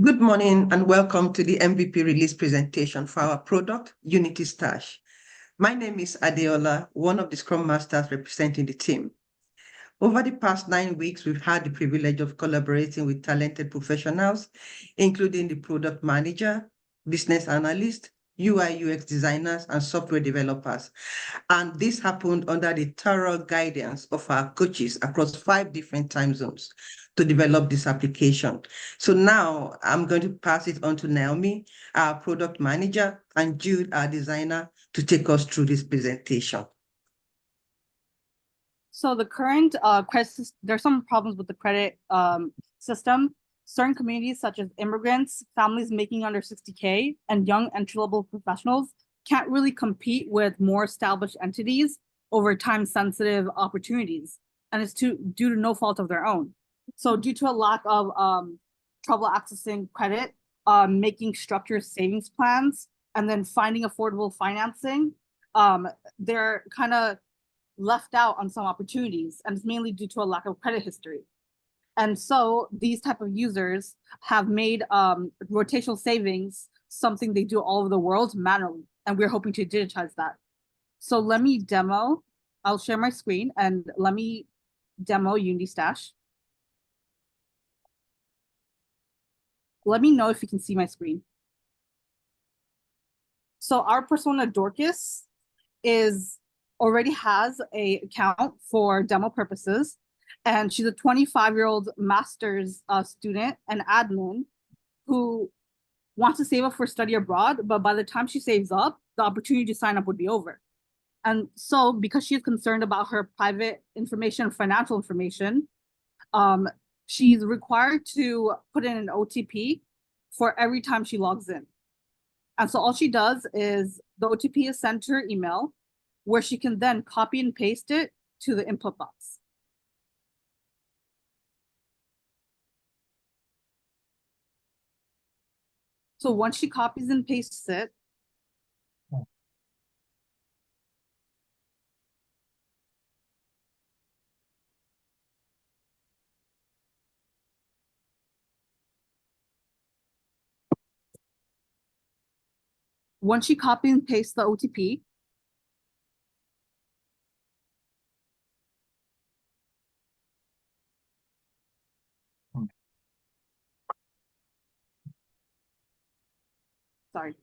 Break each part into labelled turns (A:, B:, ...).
A: Good morning and welcome to the MVP release presentation for our product, UnityStash. My name is Adeola, one of the Scrum Masters representing the team. Over the past 9 weeks, we've had the privilege of collaborating with talented professionals, including the product manager, business analyst, UI UX designers, and software developers. And this happened under the thorough guidance of our coaches across 5 different time zones to develop this application. So now I'm going to pass it on to Naomi, our product manager, and Jude, our designer, to take us through this presentation.
B: So the current credit, there's some problems with the credit system. Certain communities such as immigrants, families making under 60K, and young entry-level professionals can't really compete with more established entities over time-sensitive opportunities, and it's due to no fault of their own. So due to a lack of trouble accessing credit, making structured savings plans, and then finding affordable financing, they're kind of left out on some opportunities, and it's mainly due to a lack of credit history. And so these type of users have made rotational savings something they do all over the world manually, and we're hoping to digitize that. So let me demo. I'll share my screen and let me demo UnityStash. Let me know if you can see my screen. So our persona Dorcas already has an account for demo purposes, and she's a 25-year-old master's student and admin who wants to save up for study abroad, but by the time she saves up, the opportunity to sign up would be over. And so because she's concerned about her private information, financial information, she's required to put in an OTP for every time she logs in. And so all she does is the OTP is sent to her email, where she can then copy and paste it to the input box. So once she copies and pastes it, once she copies and pastes the OTP, sorry.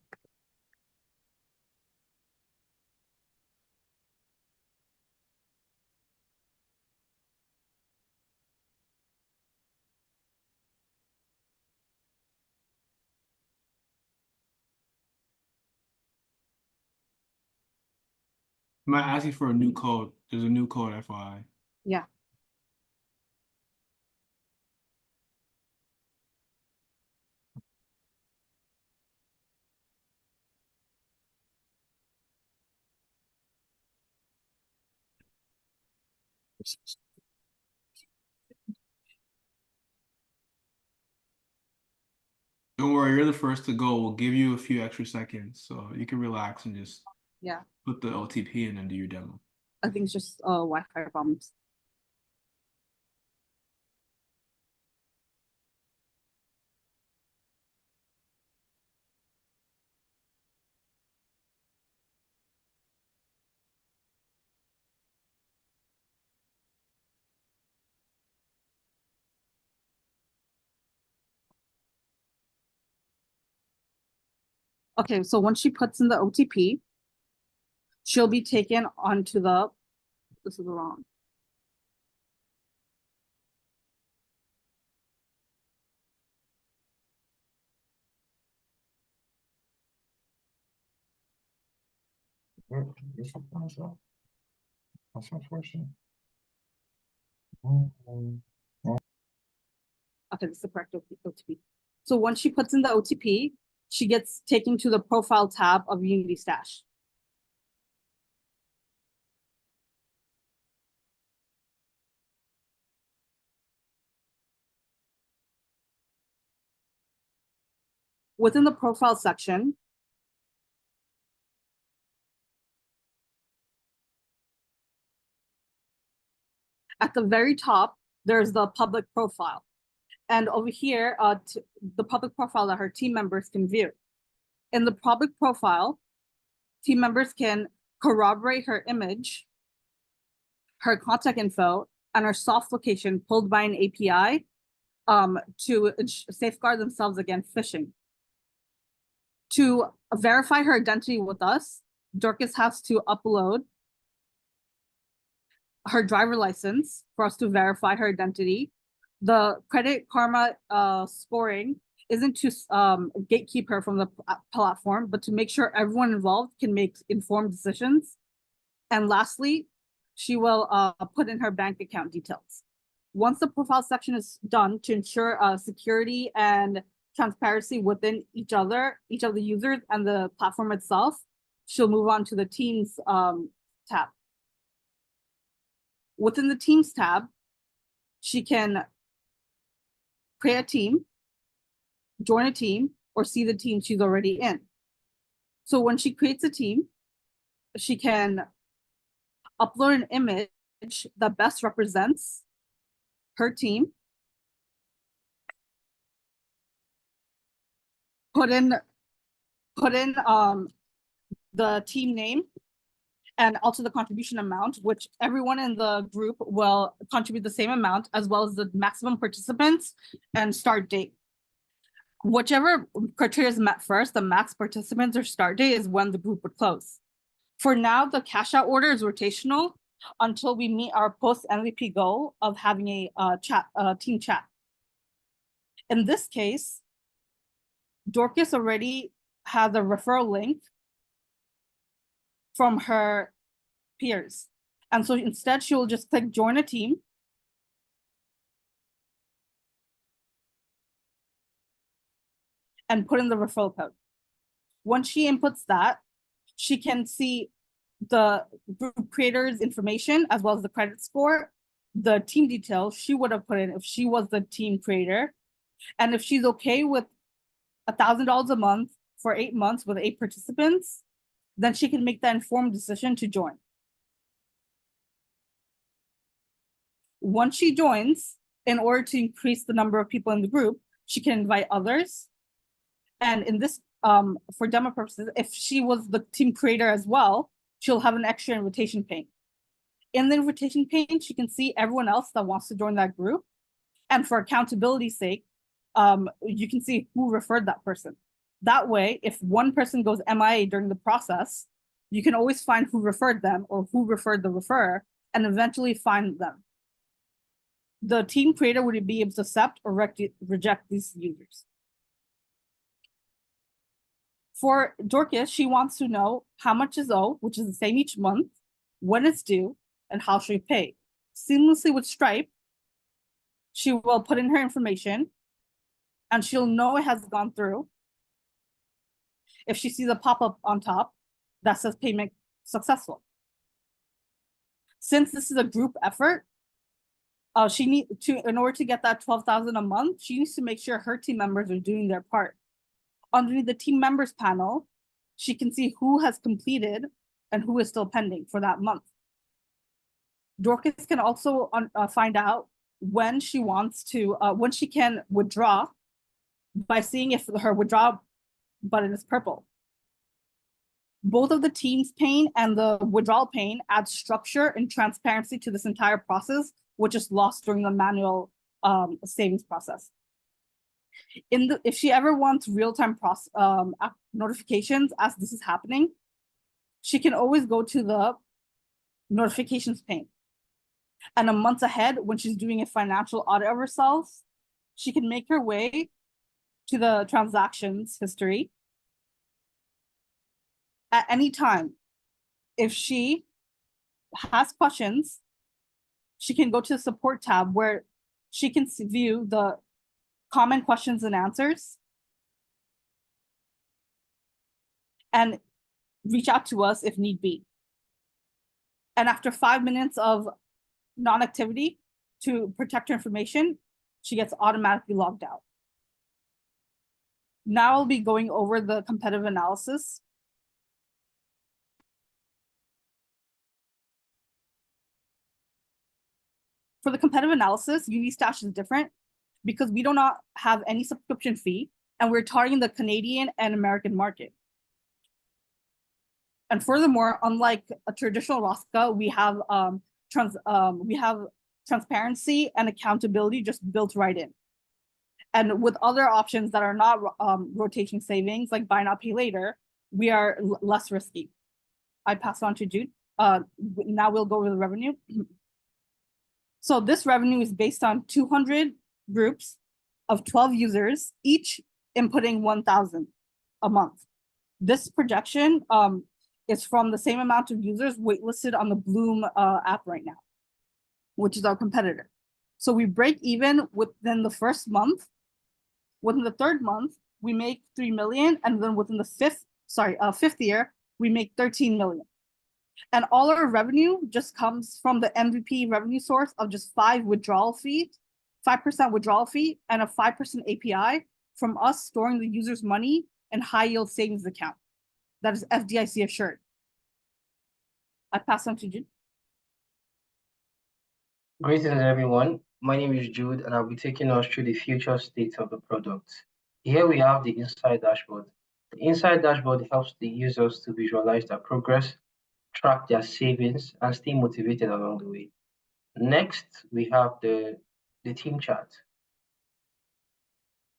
C: I'm not asking for a new code. There's a new code, FYI.
B: Yeah.
C: Don't worry, you're the first to go. We'll give you a few extra seconds so you can relax and just put the OTP in and do your demo.
B: I think it's just Wi-Fi problems. Okay, so once she puts in the OTP, she'll be taken onto the, this is wrong.
D: That's unfortunate.
B: Okay, this is the correct OTP. So once she puts in the OTP, she gets taken to the profile tab of UnityStash. Within the profile section, at the very top, there's the public profile. And over here, the public profile that her team members can view. In the public profile, team members can corroborate her image, her contact info, and her soft location pulled by an API to safeguard themselves against phishing. To verify her identity with us, Dorcas has to upload her driver license for us to verify her identity. The Credit Karma scoring isn't to gatekeep her from the platform, but to make sure everyone involved can make informed decisions. And lastly, she will put in her bank account details. Once the profile section is done to ensure security and transparency within each of the users and the platform itself, she'll move on to the Teams tab. Within the Teams tab, she can create a team, join a team, or see the team she's already in. So when she creates a team, she can upload an image that best represents her team, put in the team name, and also the contribution amount, which everyone in the group will contribute the same amount, as well as the maximum participants and start date. Whichever criteria is met first, the max participants or start date, is when the group would close. For now, the cash out order is rotational until we meet our post MVP goal of having a team chat. In this case, Dorcas already has a referral link from her peers. And so instead, she will just click join a team. And put in the referral code. Once she inputs that, she can see the group creator's information as well as the credit score, the team details she would have put in if she was the team creator. And if she's okay with $1,000 a month for 8 months with 8 participants, then she can make that informed decision to join. Once she joins, in order to increase the number of people in the group, she can invite others. And in this, for demo purposes, if she was the team creator as well, she'll have an extra invitation pane. In the invitation pane, she can see everyone else that wants to join that group. And for accountability's sake, you can see who referred that person. That way, if one person goes MIA during the process, you can always find who referred them or who referred the referrer and eventually find them. The team creator would be able to accept or reject these users. For Dorcas, she wants to know how much is owed, which is the same each month, when it's due, and how she pay. Seamlessly with Stripe, she will put in her information and she'll know it has gone through if she sees a pop-up on top that says payment successful. Since this is a group effort, in order to get that $12,000 a month, she needs to make sure her team members are doing their part. Underneath the team members panel, she can see who has completed and who is still pending for that month. Dorcas can also find out when she wants to, when she can withdraw by seeing if her withdraw button is purple. Both of the teams pane and the withdrawal pane add structure and transparency to this entire process, which is lost during the manual savings process. If she ever wants real-time notifications as this is happening, she can always go to the notifications pane. And a month ahead, when she's doing a financial audit of herself, she can make her way to the transactions history at any time. If she has questions, she can go to the support tab where she can view the common questions and answers and reach out to us if need be. And after 5 minutes of non-activity to protect her information, she gets automatically logged out. Now I'll be going over the competitive analysis. For the competitive analysis, UnityStash is different. because we do not have any subscription fee, and we're targeting the Canadian and American market. And furthermore, unlike a traditional Rosca, we have transparency and accountability just built right in. And with other options that are not rotation savings, like buy now, pay later, we are less risky. I pass on to Jude. Now we'll go over the revenue. So this revenue is based on 200 groups of 12 users, each inputting 1,000 a month. This projection is from the same amount of users waitlisted on the Bloom app right now, which is our competitor. So we break even within the first month. Within the third month, we make 3 million, and then within the fifth year, we make 13 million. And all our revenue just comes from the MVP revenue source of just 5% withdrawal fee, and a 5% API from us storing the user's money in high yield savings account. That is FDIC assured. I pass on to Jude.
D: Greetings, everyone. My name is Jude, and I'll be taking us through the future state of the product. Here we have the Inside Dashboard. The Inside Dashboard helps the users to visualize their progress, track their savings, and stay motivated along the way. Next, we have the team chat.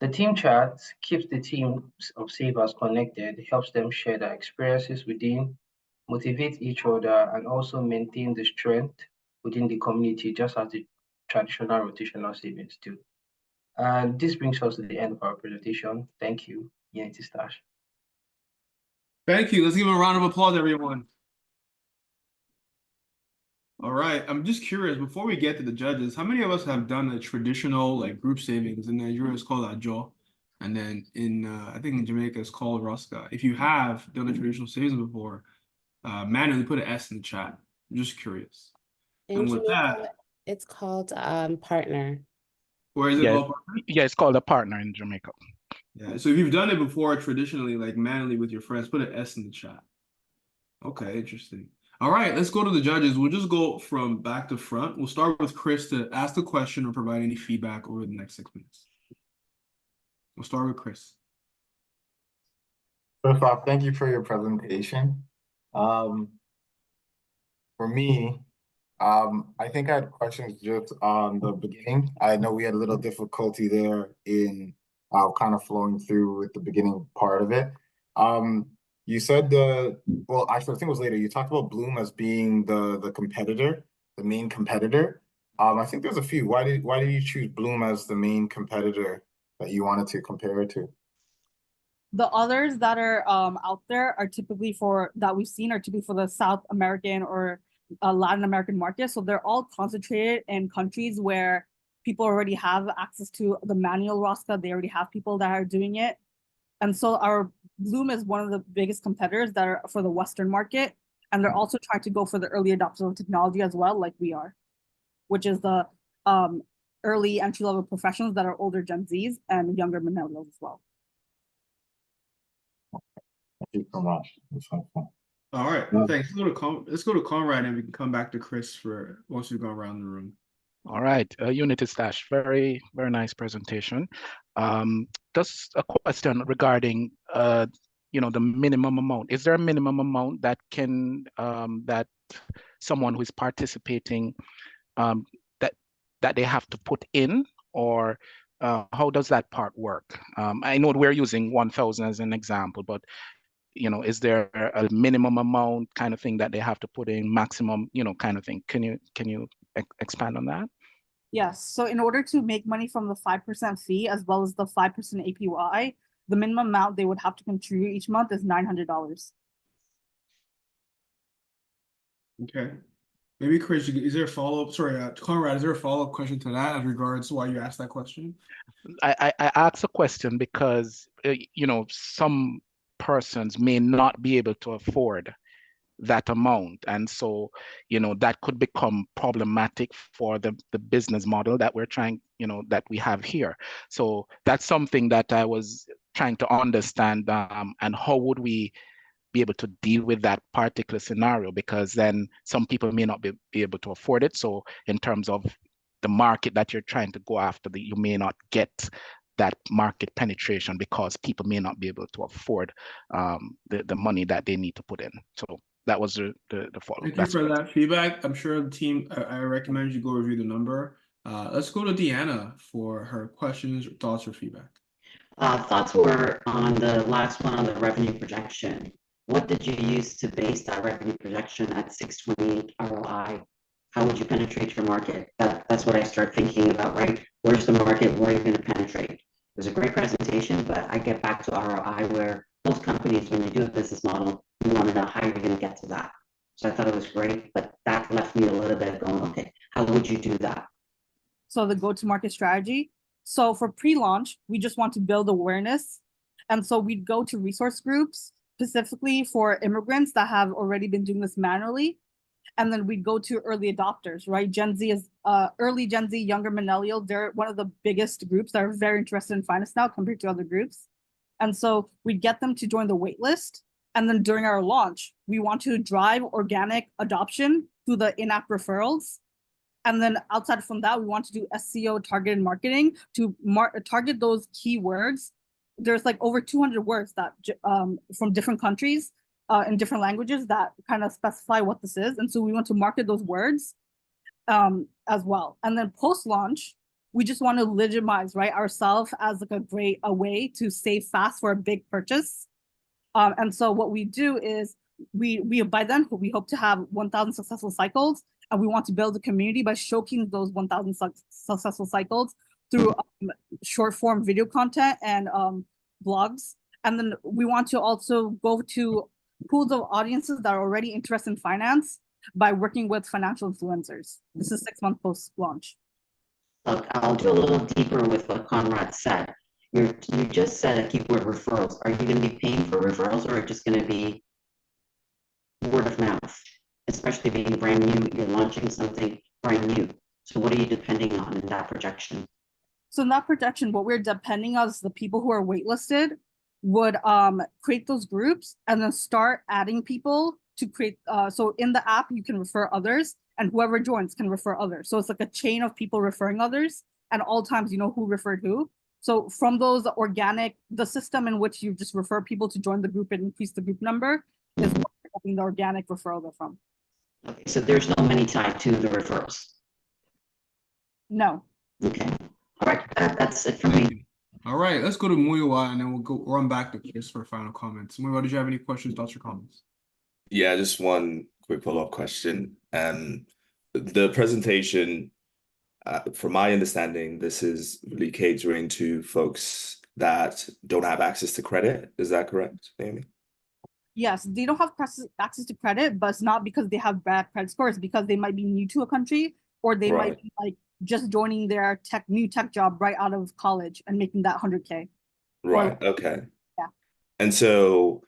D: The team chat keeps the teams of savers connected, helps them share their experiences within, motivate each other, and also maintain the strength within the community, just as the traditional rotational savings do. And this brings us to the end of our presentation. Thank you, UnityStash.
C: Thank you. Let's give a round of applause, everyone. All right. I'm just curious, before we get to the judges, how many of us have done a traditional like group savings? In Nigeria, it's called Ajo. And then in, I think in Jamaica, it's called Rosca. If you have done a traditional savings before, manually put an S in the chat. I'm just curious.
E: In
C: and with
E: Jamaica,
C: that,
E: it's called partner.
C: where is it called? Partner?
F: Yeah, it's called a partner in Jamaica.
C: Yeah. So if you've done it before traditionally, like manually with your friends, put an S in the chat. Okay, interesting. All right, let's go to the judges. We'll just go from back to front. We'll start with Chris to ask the question or provide any feedback over the next 6 minutes. We'll start with Chris.
G: First off, thank you for your presentation. For me, I think I had questions just on the beginning. I know we had a little difficulty there in kind of flowing through with the beginning part of it. You said well, actually, I think it was later. You talked about Bloom as being the competitor, the main competitor. I think there's a few. Why did you choose Bloom as the main competitor that you wanted to compare it to?
B: The others that are out there are typically for the South American or Latin American market. So they're all concentrated in countries where people already have access to the manual Rosca. They already have people that are doing it. And so our Bloom is one of the biggest competitors that are for the Western market. And they're also trying to go for the early adopters of technology as well, like we are, which is the early entry-level professionals that are older Gen Zs and younger millennials as well.
G: Thank you so much. That's helpful.
C: All right, thanks. Let's go to Conrad, and we can come back to Chris for once we've gone around the room.
F: All right, UnityStash, very, very nice presentation. Just a question regarding, the minimum amount. Is there a minimum amount that can, that someone who is participating, that they have to put in, or how does that part work? I know we're using 1,000 as an example, but is there a minimum amount kind of thing that they have to put in, maximum, kind of thing? Can you expand on that?
B: Yes. So in order to make money from the 5% fee as well as the 5% APY, the minimum amount they would have to contribute each month is $900.
C: Okay. Maybe Chris, is there a follow-up? Sorry, Conrad, is there a follow-up question to that as regards to why you asked that question?
F: I asked a question because, some persons may not be able to afford that amount. And so, that could become problematic for the business model that we're trying, that we have here. So that's something that I was trying to understand, and how would we be able to deal with that particular scenario, because then some people may not be able to afford it. So in terms of the market that you're trying to go after, you may not get that market penetration because people may not be able to afford the money that they need to put in. So that was the follow-up.
C: Thank you for that feedback. I'm sure the team, I recommend you go review the number. Let's go to Deanna for her questions, thoughts, or feedback.
H: Thoughts were on the last one on the revenue projection. What did you use to base that revenue projection at 628 ROI? How would you penetrate your market? That's what I start thinking about, right? Where's the market? Where are you going to penetrate? It was a great presentation, but I get back to ROI where most companies, when they do a business model, you want to know how you're going to get to that. So I thought it was great, but that left me a little bit going, okay, how would you do that?
B: So the go-to-market strategy. So for pre-launch, we just want to build awareness. And so we'd go to resource groups, specifically for immigrants that have already been doing this manually. And then we'd go to early adopters, right? Gen Z is early Gen Z, younger millennial. They're one of the biggest groups that are very interested in finance now compared to other groups. And so we'd get them to join the wait list. And then during our launch, we want to drive organic adoption through the in-app referrals. And then outside from that, we want to do SEO targeted marketing to target those keywords. There's like over 200 words that from different countries in different languages that kind of specify what this is. And so we want to market those words as well. And then post-launch, we just want to legitimize, right, ourselves as like a way to save fast for a big purchase. And so what we do is we by then we hope to have 1,000 successful cycles, and we want to build a community by showcasing those 1,000 successful cycles through short form video content and blogs. And then we want to also go to pools of audiences that are already interested in finance by working with financial influencers. This is 6 months post launch.
H: Look, I'll do a little deeper with what Conrad said. You just said a keyword referrals. Are you going to be paying for referrals, or just going to be word of mouth? Especially being brand new, you're launching something brand new. So what are you depending on in that projection?
B: So in that projection, what we're depending on is the people who are waitlisted would create those groups and then start adding people to create. So in the app, you can refer others, and whoever joins can refer others. So it's like a chain of people referring others, and all times you know who referred who. So from those organic, the system in which you just refer people to join the group and increase the group number is what we're hoping the organic referrals are from.
H: Okay, so there's no money tied to the referrals.
B: No.
H: Okay. All right, that's it for me.
C: All right, let's go to Muyiwa, and then we'll go run back to Chris for final comments. Muyiwa, did you have any questions, thoughts, or comments?
I: Yeah, just one quick follow-up question. The presentation, from my understanding, this is really catering to folks that don't have access to credit. Is that correct, Amy?
B: Yes, they don't have access to credit, but it's not because they have bad credit scores, because they might be new to a country, or they might be like just joining their new tech job right out of college and making that 100K.
I: Right. Okay.
B: Yeah.
I: And so,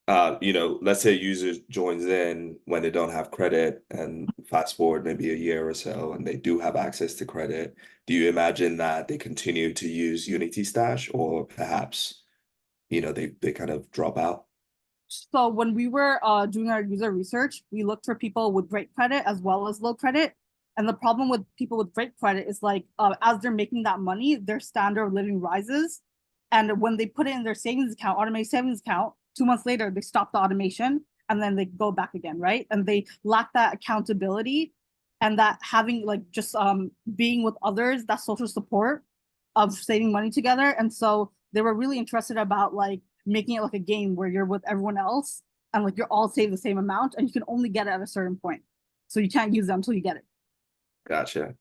I: let's say a user joins in when they don't have credit, and fast forward maybe a year or so, and they do have access to credit. Do you imagine that they continue to use UnityStash, or perhaps, they kind of drop out?
B: So when we were doing our user research, we looked for people with great credit as well as low credit. And the problem with people with great credit is like, as they're making that money, their standard of living rises. And when they put it in their savings account, automated savings account, 2 months later, they stop the automation and then they go back again, right? And they lack that accountability and that having like just being with others, that social support of saving money together. And so they were really interested about like making it like a game where you're with everyone else and like you're all saving the same amount and you can only get it at a certain point. So you can't use it until you get it.
I: Gotcha.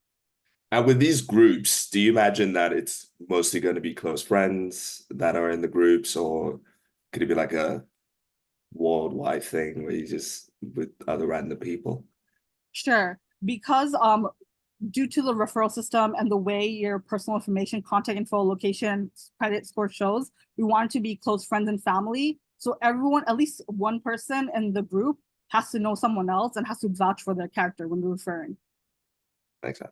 I: And with these groups, do you imagine that it's mostly going to be close friends that are in the groups, or could it be like a worldwide thing where you just with other random people?
B: Sure. Because due to the referral system and the way your personal information, contact info, location, credit score shows, we want it to be close friends and family. So everyone, at least one person in the group has to know someone else and has to vouch for their character when they're referring.
I: Makes sense.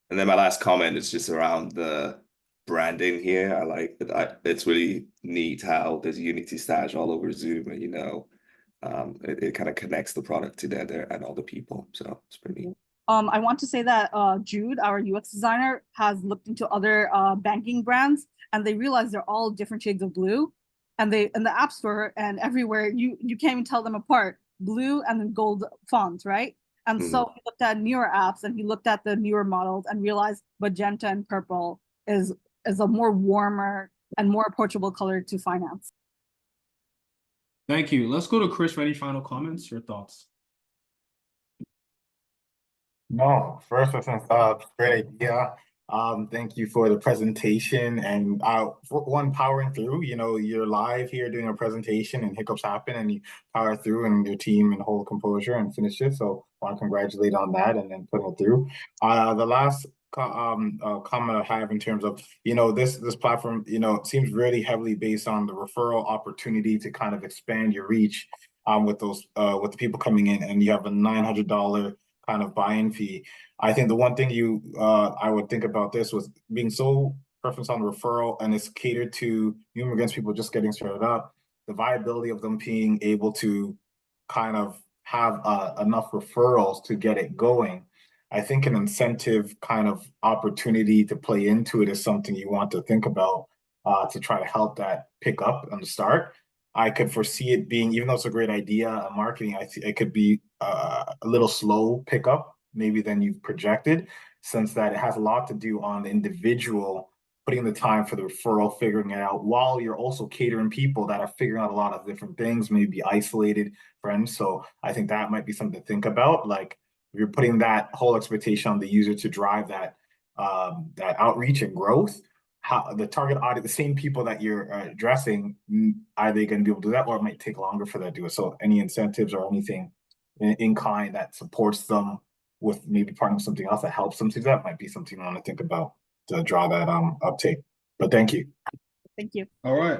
I: And then my last comment is just around the branding here. I like that. It's really neat how there's UnityStash all over Zoom, and it kind of connects the product together and all the people. So it's pretty neat.
B: I want to say that Jude, our UX designer, has looked into other banking brands, and they realize they're all different shades of blue. And they in the App Store and everywhere, you can't even tell them apart. Blue and then gold fonts, right? And so he looked at newer apps and he looked at the newer models and realized magenta and purple is a more warmer and more approachable color to finance.
C: Thank you. Let's go to Chris for any final comments or thoughts.
G: No, first, great idea. Thank you for the presentation and for one, powering through. You know, you're live here doing a presentation and hiccups happen and you power through and your team and hold composure and finish it. So I want to congratulate on that and then putting it through. The last comment I have in terms of, you know, this platform, you know, seems really heavily based on the referral opportunity to kind of expand your reach with those with the people coming in, and you have a $900 kind of buy-in fee. I think the one thing I would think about this was being so preference on referral and it's catered to new immigrants, people just getting started up, the viability of them being able to kind of have enough referrals to get it going. I think an incentive kind of opportunity to play into it is something you want to think about to try to help that pick up on the start. I could foresee it being, even though it's a great idea, marketing, it could be a little slow pickup, maybe than you've projected, since that it has a lot to do on the individual putting the time for the referral, figuring it out, while you're also catering people that are figuring out a lot of different things, maybe isolated friends. So I think that might be something to think about. Like if you're putting that whole expectation on the user to drive that that outreach and growth, how the target audience, the same people that you're addressing, are they going to be able to do that, or it might take longer for that to do it? So any incentives or anything in kind that supports them with maybe partnering with something else that helps them do that might be something you want to think about to draw that uptake. But thank you.
B: Thank you.
C: All right.